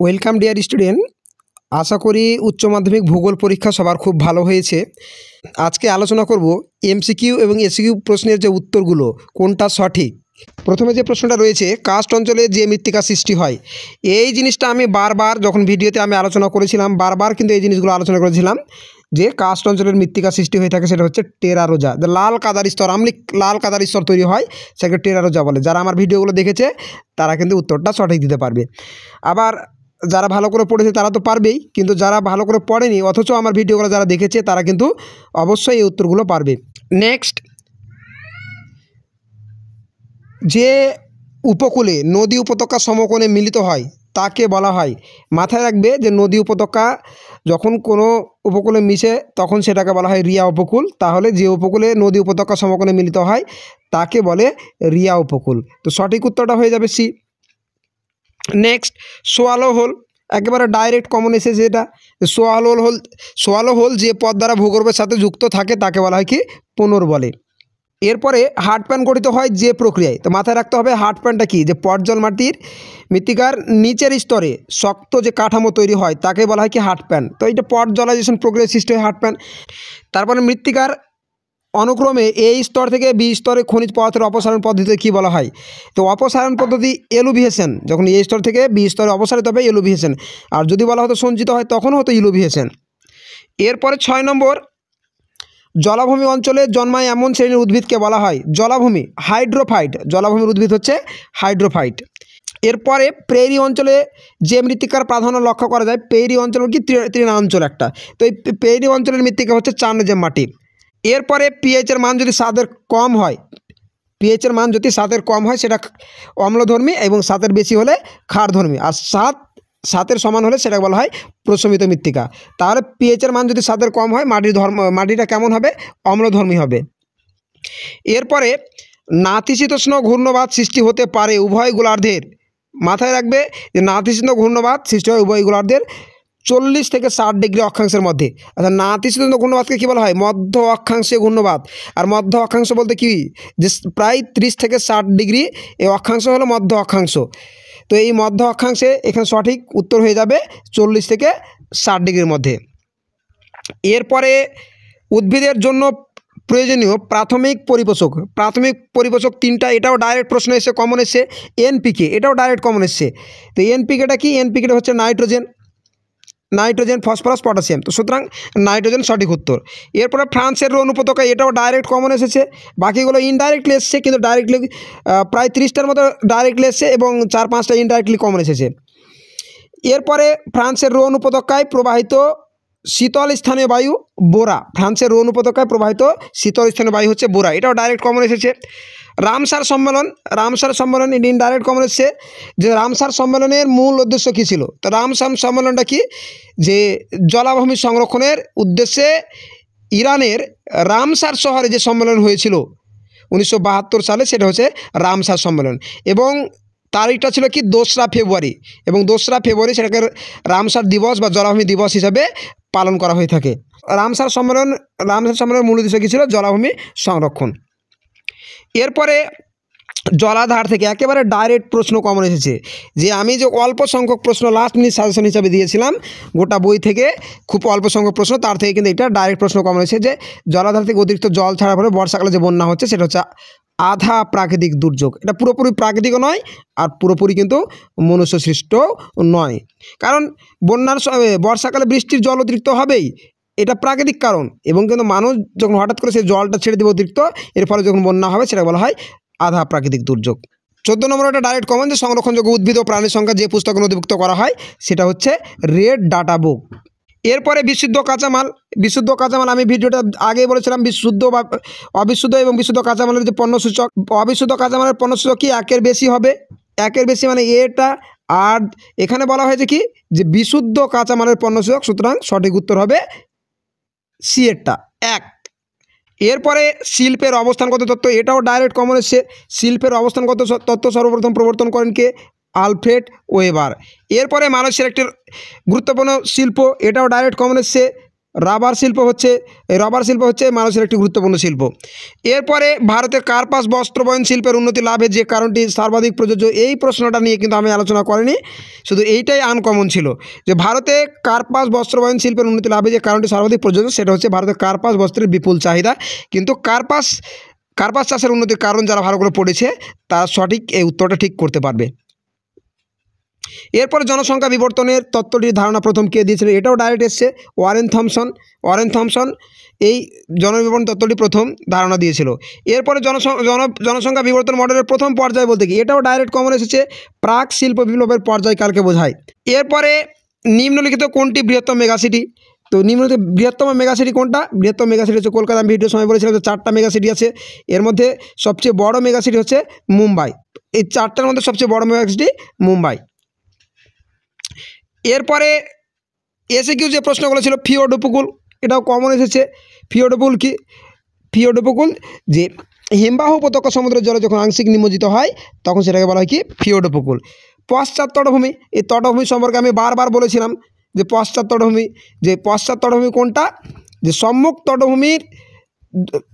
Welcome dear student, আশা করি উচ্চ মাধ্যমিক ভূগোল পরীক্ষা সবার খুব ভালো হয়েছে। আজকে আলোচনা করব এমসিকিউ এবং এসিকিউ প্রশ্নের যে উত্তরগুলো কোনটা সঠিক। প্রথমে যে প্রশ্নটা রয়েছে, কাস্ট অঞ্চলে যে মৃত্তিকা সৃষ্টি হয়, এই জিনিসটা আমি বারবার যখন ভিডিওতে আমি আলোচনা করেছিলাম, বারবার কিন্তু এই জিনিসগুলো আলোচনা করেছিলাম যে কাস্ট অঞ্চলের মৃত্তিকা সৃষ্টি হয়ে থাকে সেটা হচ্ছে টেরা রোজা। লাল কাদার স্তর, লাল কাদার স্তর তৈরি হয়, সেটাকে টেরা রোজা বলে। যারা আমার ভিডিওগুলো দেখেছে তারা কিন্তু উত্তরটা সঠিক দিতে পারবে। আবার যারা ভালো করে পড়েছে তারা তো পারবেই, কিন্তু যারা ভালো করে পড়েনি অথচ আমার ভিডিওগুলো যারা দেখেছে তারা কিন্তু অবশ্যই এই উত্তরগুলো পারবে। নেক্সট, যে উপকূলে নদী উপত্যকা সমকোণে মিলিত হয় তাকে বলা হয়, মাথায় রাখবে যে নদী উপত্যকা যখন কোনো উপকূলে মিশে তখন সেটাকে বলা হয় রিয়া উপকূল। তাহলে যে উপকূলে নদী উপত্যকা সমকোণে মিলিত হয় তাকে বলে রিয়া উপকূল। তো সঠিক উত্তরটা হয়ে যাবে সি। নেক্সট, সোয়ালো হোল, একেবারে ডাইরেক্ট কমন এসেছে এটা। সোয়ালো হোল যে পথ দ্বারা ভূগর্ভের সাথে যুক্ত থাকে তাকে বলা হয় কি পুনর বলে। এরপরে হার্ডপ্যান গঠিত হয় যে প্রক্রিয়ায়, তো মাথায় রাখতে হবে হার্ডপ্যানটা কি, যে পটজল মাটির মৃত্তিকার নিচের স্তরে শক্ত যে কাঠামো তৈরি হয় তাকে বলা হয় কি হার্ডপ্যান। তো এটা পটজলাইজেশন প্রক্রিয়ায় সৃষ্টি হয় হার্ডপ্যান। তারপরে মৃত্তিকার অনুক্রমে এই স্তর থেকে বি স্তরে খনিজ পদার্থের অপসারণ পদ্ধতিতে কী বলা হয়, তো অপসারণ পদ্ধতি এলুভিয়েশন। যখন এই স্তর থেকে বি স্তরে অপসারিত হবে এলুভিয়েশন, আর যদি বলা হতো সঞ্চিত হয় তখন হতো ইলুভিয়েশন। এরপরে 6 নম্বর, জলাভূমি অঞ্চলে জন্মায় এমন শ্রেণীর উদ্ভিদকে বলা হয় জলাভূমি হাইড্রোফাইট। জলাভূমির উদ্ভিদ হচ্ছে হাইড্রোফাইট। এরপরে প্রেরি অঞ্চলে যে মৃত্তিকার প্রাধান্য লক্ষ্য করা যায়, পেরি অঞ্চল কি তৃণা অঞ্চল একটা, তো এই পেরি অঞ্চলের মৃত্তিকা হচ্ছে চান্নজেম মাটি। এরপরে পিএইচের মান যদি 7-এর কম হয়, পিএইচের মান যদি 7-এর কম হয় সেটা অম্লধর্মী, এবং 7-এর বেশি হলে ক্ষারধর্মী, আর 7-এর সমান হলে সেটা বলা হয় প্রশমিত মৃত্তিকা। তাহলে পিএইচের মান যদি 7-এর কম হয় মাটিটা কেমন হবে, অম্লধর্মী হবে। এরপরে নাতিশীতোষ্ণ ঘূর্ণবাত সৃষ্টি হতে পারে উভয় গোলার্ধের, মাথায় রাখবে যে নাতিশীতোষ্ণ ঘূর্ণবাত সৃষ্টি হয় উভয় গোলার্ধের 40 থেকে 60 ডিগ্রি অক্ষাংশের মধ্যে। আচ্ছা, নাতিশীতোষ্ণ ঘূর্ণবাতকে কী বলা হয়, মধ্য অক্ষাংশীয় ঘূর্ণবাত। আর মধ্য অক্ষাংশ বলতে কি, যে প্রায় 30 থেকে 60 ডিগ্রি এই অক্ষাংশ হলো মধ্য অক্ষাংশ। তো এই মধ্য অক্ষাংশে এখানে সঠিক উত্তর হয়ে যাবে 40 থেকে 60 ডিগ্রির মধ্যে। এরপরে উদ্ভিদের জন্য প্রয়োজনীয় প্রাথমিক পরিপোষক 3টা, এটাও ডাইরেক্ট প্রশ্ন এসে কমন এসে। এনপিকে, এটাও ডাইরেক্ট কমন এসছে। তো এনপিকেটা কি, এনপিকেটা হচ্ছে নাইট্রোজেন, ফসফরাস, পটাশিয়াম। তো সুতরাং নাইট্রোজেন সঠিক উত্তর। এরপরে ফ্রান্সের রোন উপত্যকা, এটাও ডাইরেক্ট কমন এসেছে, বাকিগুলো ইনডাইরেক্টলি এসছে, কিন্তু ডাইরেক্টলি প্রায় 30টার মতো ডাইরেক্টলি এসছে এবং 4-5টা ইনডাইরেক্টলি কমন এসেছে। এরপরে ফ্রান্সের রোন উপত্যকায় প্রবাহিত শীতল স্থানীয় বায়ু বোরা। ফ্রান্সের রোন উপত্যকায় প্রবাহিত শীতল স্থানীয় বায়ু হচ্ছে বোরা, এটাও ডাইরেক্ট কমন এসেছে। রামসার সম্মেলন ইনডাইরেক্ট কমন এসেছে, যে রামসার সম্মেলনের মূল উদ্দেশ্য কী ছিল, তো রামসার সম্মেলনটা কি, যে জলাভূমি সংরক্ষণের উদ্দেশ্যে ইরানের রামসার শহরে যে সম্মেলন হয়েছিল 1972 সালে, সেটা হচ্ছে রামসার সম্মেলন। এবং তারিখটা ছিল কি 2রা ফেব্রুয়ারি, এবং 2রা ফেব্রুয়ারি সেটাকে রামসার দিবস বা জলাভূমি দিবস হিসাবে পালন করা হয়ে থাকে। রামসার সম্মেলনের মূল উদ্দেশ্য কী ছিল, জলাভূমি সংরক্ষণ। এরপরে জলাধার থেকে একেবারে ডাইরেক্ট প্রশ্ন কমন এসেছে, যে আমি যে অল্প সংখ্যক প্রশ্ন লাস্ট মিনিট সাজেশন হিসাবে দিয়েছিলাম, গোটা বই থেকে খুব অল্প সংখ্যক প্রশ্ন, তার থেকে কিন্তু এটা ডাইরেক্ট প্রশ্ন কমন এসেছে, যে জলাধার থেকে অতিরিক্ত জল ছাড়ার ফলে বর্ষাকালে যে বন্যা হচ্ছে সেটা হচ্ছে আধা প্রাকৃতিক দুর্যোগ। এটা পুরোপুরি প্রাকৃতিকও নয় আর পুরোপুরি কিন্তু মনুষ্য সৃষ্ট নয়, কারণ বর্ষাকালে বৃষ্টির জল অতিরিক্ত হবেই, এটা প্রাকৃতিক কারণ, এবং কিন্তু মানুষ যখন হঠাৎ করে সেই জলটা ছেড়ে দেবে অতিরিক্ত, এর ফলে যখন বন্যা হবে সেটা বলা হয় আধা প্রাকৃতিক দুর্যোগ। 14 নম্বর একটা ডাইরেক্ট কমন, যে সংরক্ষণযোগ্য উদ্ভিদ ও প্রাণীর সংখ্যা যে পুস্তকে নথিভুক্ত করা হয় সেটা হচ্ছে রেড ডাটা বুক। এরপরে বিশুদ্ধ কাঁচামাল আমি ভিডিওটা আগেই বলেছিলাম, বিশুদ্ধ বা অবিশুদ্ধ এবং বিশুদ্ধ কাঁচামালের যে পণ্যসূচক, অবিশুদ্ধ কাঁচামালের পণ্যসূচক কি 1-এর বেশি হবে, 1-এর বেশি মানে এটা। আর এখানে বলা হয়েছে কি, যে বিশুদ্ধ কাঁচামালের পণ্যসূচক, সুতরাং সঠিক উত্তর হবে সি এরটা 1। এরপরে শিল্পের অবস্থানগত তত্ত্ব, এটাও ডাইরেক্ট কমন এসছে। শিল্পের অবস্থানগত তত্ত্ব সর্বপ্রথম প্রবর্তন করেন কে, আলফ্রেড ওয়েবার। এরপরে মানুষের একটি গুরুত্বপূর্ণ শিল্প, এটাও ডাইরেক্ট কমন এসছে, রাবার শিল্প হচ্ছে মানুষের একটি গুরুত্বপূর্ণ শিল্প। এরপরে ভারতের কার্পাস বস্ত্রবয়ন শিল্পের উন্নতি লাভের যে কারণটি সর্বাধিক প্রযোজ্য, এই প্রশ্নটা নিয়ে কিন্তু আমি আলোচনা করিনি, শুধু এইটাই আনকমন ছিল যে ভারতে কার্পাস বস্ত্রবয়ন শিল্পের উন্নতি লাভে যে কারণটি সর্বাধিক প্রযোজ্য সেটা হচ্ছে ভারতের কার্পাস বস্ত্রের বিপুল চাহিদা। কিন্তু কার্পাস চাষের উন্নতির কারণ যারা ভালো করে পড়েছে তারা সঠিক এই উত্তরটা ঠিক করতে পারবে। এরপরে জনসংখ্যা বিবর্তনের তত্ত্বটির ধারণা প্রথম কে দিয়েছিল, এটাও ডাইরেক্ট এসছে ওয়ারেন থমসন এই জনবিবরণ তত্ত্বটি প্রথম ধারণা দিয়েছিল। এরপরে জনসংখ্যা বিবর্তন মডেলের প্রথম পর্যায় বলতে কি, এটাও ডাইরেক্ট কমন এসেছে, প্রাক শিল্প বিপ্লবের পর্যায়কালকে বোঝায়। এরপরে নিম্নলিখিত কোনটি বৃহত্তম মেগাসিটি, তো নিম্নলিখিত বৃহত্তম মেগাসিটি কোনটা, বৃহত্তম মেগাসিটি হচ্ছে কলকাতা। আমি ভিডিওর সময় বলেছিলাম যে 4টা মেগাসিটি আছে, এর মধ্যে সবচেয়ে বড় মেগাসিটি হচ্ছে মুম্বাই। এই 4টার মধ্যে সবচেয়ে বড় মেগাসিটি মুম্বাই। এরপরে এসিকিউ যে প্রশ্নগুলো ছিল, ফিওর্ড উপকূল, এটাও কমন এসেছে। ফিওর্ড উপকূল যে হিমবাহ উপত্যকা সমুদ্রের জলে যখন আংশিক নিমজ্জিত হয় তখন সেটাকে বলা হয় কি, ফিওর্ড উপকূল। পশ্চাৎ তটভূমি, এই তটভূমি সম্পর্কে আমি বারবার বলেছিলাম যে পশ্চাৎ তটভূমি কোনটা, যে সম্মুখ তটভূমির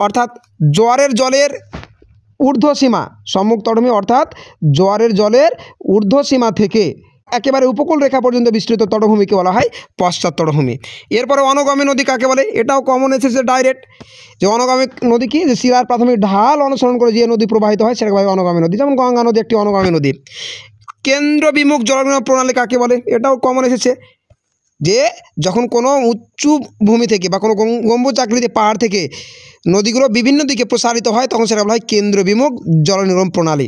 অর্থাৎ জোয়ারের জলের ঊর্ধ্বসীমা, সম্মুখ তটভূমি অর্থাৎ জোয়ারের জলের ঊর্ধ্বসীমা থেকে একেবারে উপকূল রেখা পর্যন্ত বিস্তৃত তটভূমিকে বলা হয় পশ্চাৎ তটভূমি। এরপরে অনগামী নদী কাকে বলে, এটাও কমন এসেছে ডাইরেক্ট, যে অনগামী নদী কি, যে শিলার প্রাথমিক ঢাল অনুসরণ করে যে নদী প্রবাহিত হয় সেটাকে বলা হয় অনগামী নদী, যেমন গঙ্গা নদী একটি অনগামী নদী। কেন্দ্র বিমুখ জলনির্গমন প্রণালী কাকে বলে, এটাও কমন এসেছে, যে যখন কোনো উঁচু ভূমি থেকে বা কোনো গম্বুজাকৃতি পাহাড় থেকে নদীগুলো বিভিন্ন দিকে প্রসারিত হয় তখন সেটা বলা হয় কেন্দ্র বিমুখ জলনির্গমন প্রণালী।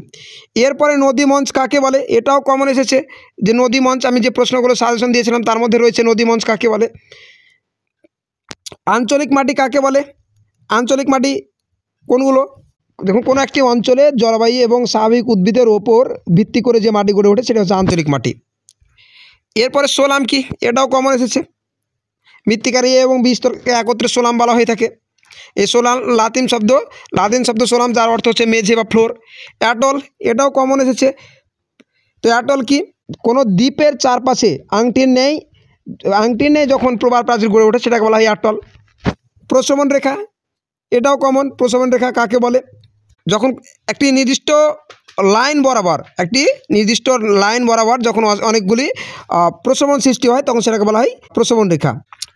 এরপরে নদী মঞ্চ কাকে বলে, এটাও কমন এসেছে, যে নদী মঞ্চ, আমি যে প্রশ্নগুলো সাজেশন দিয়েছিলাম তার মধ্যে রয়েছে নদী মঞ্চ কাকে বলে। আঞ্চলিক মাটি কাকে বলে, আঞ্চলিক মাটি কোনগুলো, দেখুন কোনো একটি অঞ্চলে জলবায়ু এবং স্বাভাবিক উদ্ভিদের ওপর ভিত্তি করে যে মাটি গড়ে ওঠে সেটা হচ্ছে আঞ্চলিক মাটি। এরপরে সোলাম কি, এটাও কমন এসেছে, মৃত্তিকার এ এবং বি স্তরকে একত্রে সোলাম বলা হয়ে থাকে। এই সোলাম লাতিন শব্দ সোলাম, যার অর্থ হচ্ছে মেঝে বা ফ্লোর। অ্যাটল, এটাও কমন এসেছে। তো অ্যাটল কি, কোনো দ্বীপের চারপাশে আংটির নেই যখন প্রবাল প্রাচীর গড়ে ওঠে সেটাকে বলা হয় অ্যাটল। প্রশমন রেখা, এটাও কমন, প্রশমন রেখা কাকে বলে, যখন একটি নির্দিষ্ট লাইন বরাবর যখন অনেকগুলি প্রশমন সৃষ্টি হয় তখন সেটাকে বলা হয় প্রশমন রেখা।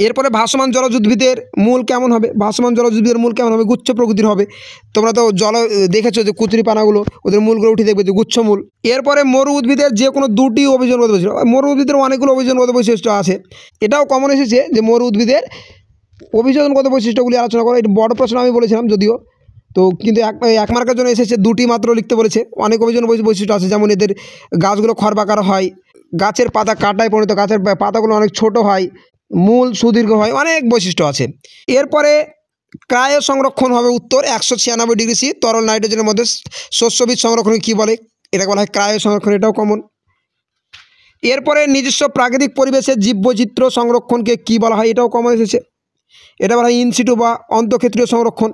এরপরে ভাসমান জলজ উদ্ভিদের মূল কেমন হবে, গুচ্ছ প্রকৃতির হবে। তোমরা তো দেখেছো যে কুচুরিপানাগুলো, ওদের মূলগুলো উঠে দেখবে যে গুচ্ছমূল। এরপরে মরু উদ্ভিদের যে কোনো দুটি অভিযোজনগত বৈশিষ্ট্য, মরু উদ্ভিদের অনেকগুলো অভিযোজনগত বৈশিষ্ট্য আছে, এটাও কমন এসেছে যে মরু উদ্ভিদের অভিযোজনগত বৈশিষ্ট্যগুলি আলোচনা করা। এটা বড় প্রশ্ন আমি বলেছিলাম যদিও, তো কিন্তু এক মার্কের জন্য এসেছে, দুটি মাত্র লিখতে বলেছে। অনেক বৈশিষ্ট্য আছে, যেমন এদের গাছগুলো খড়বাকার হয়, গাছের পাতা কাটায় পরিণত, গাছের পাতাগুলো অনেক ছোট হয়, মূল সুদীর্ঘ হয়, অনেক বৈশিষ্ট্য আছে। এরপরে ক্রায়ো সংরক্ষণ হবে উত্তর, 196 ডিগ্রি সি তরল নাইট্রোজেনের মধ্যে শস্যবীজ সংরক্ষণ কী বলে, এটাকে বলা হয় ক্রায়ো সংরক্ষণ, এটাও কমন। এরপরে নিজস্ব প্রাকৃতিক পরিবেশের জীববৈচিত্র্য সংরক্ষণকে কী বলা হয়, এটাও কমন এসেছে, এটা বলা হয় ইনসিটু বা অন্তঃক্ষেত্রীয় সংরক্ষণ।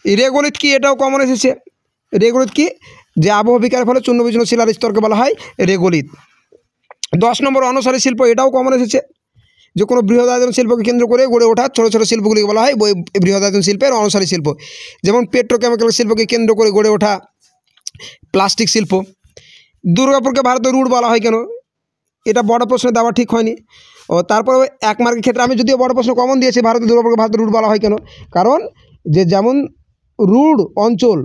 রেগোলিথ কি, এটাও কমন এসেছে, রেগোলিথ কি, যে আবহ বিকারের ফলে চূর্ণবিচূর্ণ শিলার স্তরকে বলা হয় রেগোলিথ। 10 নম্বর অনসারী শিল্প, এটাও কমন এসেছে, যে কোনো বৃহদায়তন শিল্পকে কেন্দ্র করে গড়ে ওঠা ছোটো ছোটো শিল্পগুলিকে বলা হয় বৃহদায়তন শিল্পের অনসারী শিল্প, যেমন পেট্রোকেমিক্যাল শিল্পকে কেন্দ্র করে গড়ে ওঠা প্লাস্টিক শিল্প। দুর্গাপুরকে ভারতের রুট বলা হয় কেন, এটা বড় প্রশ্নে দেওয়া ঠিক হয়নি। ও তারপরে 1 মার্কের ক্ষেত্রে আমি যদিও বড় প্রশ্ন কমন দিয়েছি, দুর্গাপুরকে ভারতের রুট বলা হয় কেন, কারণ যে যেমন রুড অঞ্চল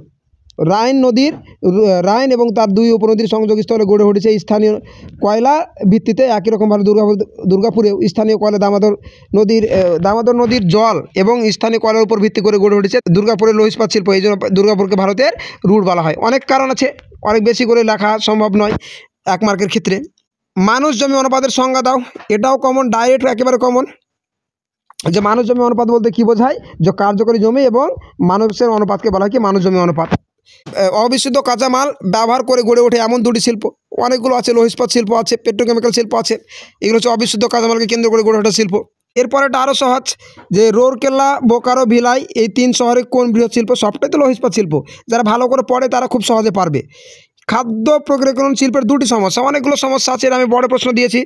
রাইন এবং তার 2 উপনদীর সংযোগস্থলে গড়ে উঠেছে স্থানীয় কয়লা ভিত্তিতে, একই রকমভাবে দুর্গাপুরেও স্থানীয় কয়লা দামোদর নদীর জল এবং স্থানীয় কয়লার উপর ভিত্তি করে গড়ে উঠেছে দুর্গাপুরের লৌহ ইস্পাত শিল্প। এই জন্য দুর্গাপুরকে ভারতের রুট বলা হয়। অনেক কারণ আছে, অনেক বেশি করে লেখা সম্ভব নয় 1 মার্কের ক্ষেত্রে। মানুষ জমি অনুপাতের সংজ্ঞা দাও, এটাও কমন, ডাইরেক্ট একেবারে কমন, যে মানুষ জমি অনুপাত বলতে কী বোঝায়, যে কার্যকরী জমি এবং মানুষের অনুপাতকে বলা হয় কি মানুষ জমি অনুপাত। অবিশুদ্ধ কাঁচামাল ব্যবহার করে গড়ে ওঠে এমন দুটি শিল্প, অনেকগুলো আছে, লৌহ ইস্পাত শিল্প আছে, পেট্রোকেমিক্যাল শিল্প আছে, এগুলো হচ্ছে অবিশুদ্ধ কাঁচামালকে কেন্দ্র করে গড়ে ওঠা শিল্প। এরপর এটা আরও সহজ, যে রৌরকেল্লা, বোকারো, ভিলাই এই 3 শহরে কোন বৃহৎ শিল্প, সবটাই তো লৌহ ইস্পাত শিল্প, যারা ভালো করে পড়ে তারা খুব সহজে পারবে। খাদ্য প্রক্রিয়াকরণ শিল্পের 2টি সমস্যা, অনেকগুলো সমস্যা আছে, আমি বড় প্রশ্ন দিয়েছি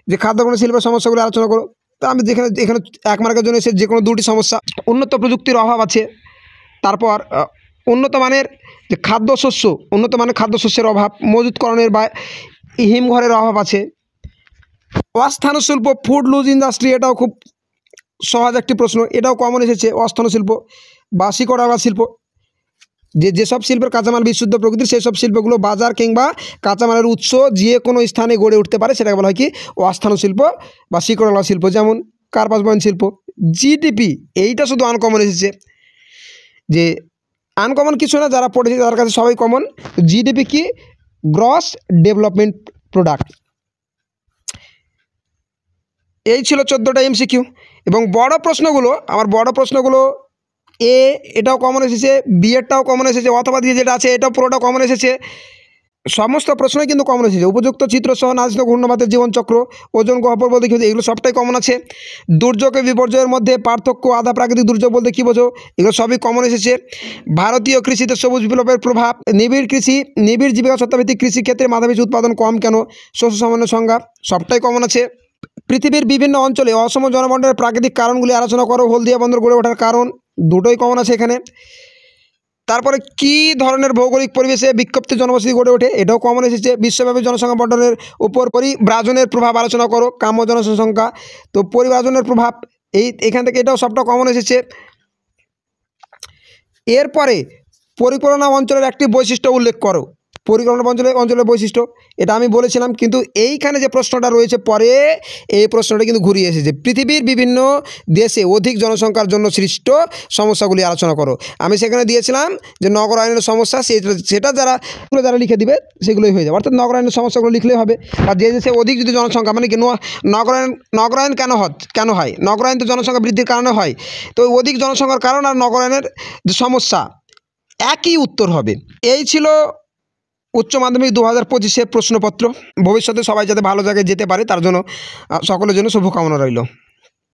যে খাদ্য প্রক্রিয়া শিল্পের সমস্যাগুলো আলোচনা করো, তা আমি এখানে এখানে 1 মার্কের জন্য এসে যে কোনো 2টি সমস্যা। উন্নত প্রযুক্তির অভাব আছে, তারপর উন্নত মানের যে খাদ্যশস্য, উন্নত মানের খাদ্যশস্যের অভাব, মজুতকরণের বা হিমঘরের অভাব আছে। অস্থান শিল্প, ফুড লুজ ইন্ডাস্ট্রি, এটাও খুব সহজ একটি প্রশ্ন, এটাও কমন এসেছে। অস্থান শিল্প বা শিকড়ালা শিল্প, যেসব শিল্পের কাঁচামাল বিশুদ্ধ প্রকৃতির, সেই সব শিল্পগুলো বাজার কিংবা কাঁচামালের উৎস যে কোনো স্থানে গড়ে উঠতে পারে, সেটাকে বলা হয় কি অস্থান শিল্প বা শিকড়ালা শিল্প। যেমন কার্পাস বয়ন শিল্প। জিডিপি, এইটা শুধু আনকমন এসেছে, যে আনকমন কিছু না, যারা পড়েছে তার কাছে সবাই কমন। জিডিপি কি? Gross development product. এই ছিল 14টা এমসিকিউ। এবং বড় প্রশ্নগুলো, আমার বড় প্রশ্নগুলো এটাও কমন এসেছে, বিএডটাও কমন এসেছে, অথবা দিয়ে যেটা আছে এটাও পুরোটা কমন এসেছে। সমস্ত প্রশ্নই কিন্তু কমন এসেছে। উপযুক্ত চিত্রসহ নাজিত ঘূর্ণবাতের জীবনচক্র, ওজন গহ্বর বলতে কী বোঝো, এগুলো সবটাই কমন আছে। দুর্যোগ বিপর্যয়ের মধ্যে পার্থক্য, আধা প্রাকৃতিক দুর্যোগ বলতে কী বোঝো, এগুলো সবই কমন এসেছে। ভারতীয় কৃষিতে সবুজ বিপ্লবের প্রভাব, নিবিড় জীবিকা সত্তাভিত্তিক কৃষিক্ষেত্রে মাথাপিছু উৎপাদন কম কেন, শস্য সমন্বয় সংজ্ঞা, সবটাই কমন আছে। পৃথিবীর বিভিন্ন অঞ্চলে অসম জনবন্টনের প্রাকৃতিক কারণগুলি আলোচনা করো, হলদিয়া বন্দর গড়ে ওঠার কারণ, দুটোই কমন আছে এখানে। তারপরে কী ধরনের ভৌগোলিক পরিবেশে বিক্ষিপ্ত জনবসতি গড়ে ওঠে, এটাও কমন এসেছে। বিশ্বব্যাপী জনসংখ্যা বন্টনের উপর পরিব্রাজনের প্রভাব আলোচনা করো, কাম্য জনসংখ্যা, তো পরিব্রাজনের প্রভাব এখান থেকে এটাও সবটা কমন এসেছে। এরপরে পরিকল্পনা অঞ্চলের একটি বৈশিষ্ট্য উল্লেখ করো। পরিকল্পনা অঞ্চলের বৈশিষ্ট্য, এটা আমি বলেছিলাম, কিন্তু এইখানে যে প্রশ্নটা রয়েছে পরে, এই প্রশ্নটা কিন্তু ঘুরিয়ে এসেছে। পৃথিবীর বিভিন্ন দেশে অধিক জনসংখ্যার জন্য সৃষ্ট সমস্যাগুলি আলোচনা করো। আমি সেখানে দিয়েছিলাম যে নগরায়নের সমস্যা, সেটা যারা লিখে দিবে সেগুলোই হয়ে যাবে, অর্থাৎ নগরায়নের সমস্যাগুলো লিখলেই হবে। আর যে দেশে অধিক যদি জনসংখ্যা, মানে কি নগরায়ন কেন হয়? নগরায়ন তো জনসংখ্যা বৃদ্ধির কারণে হয়। তো অধিক জনসংখ্যার কারণ আর নগরায়নের যে সমস্যা, একই উত্তর হবে। এই ছিল উচ্চ মাধ্যমিক 2025-এর প্রশ্নপত্র। ভবিষ্যতে সবাই যাতে ভালো জায়গায় যেতে পারে তার জন্য সকলের জন্য শুভকামনা রইল।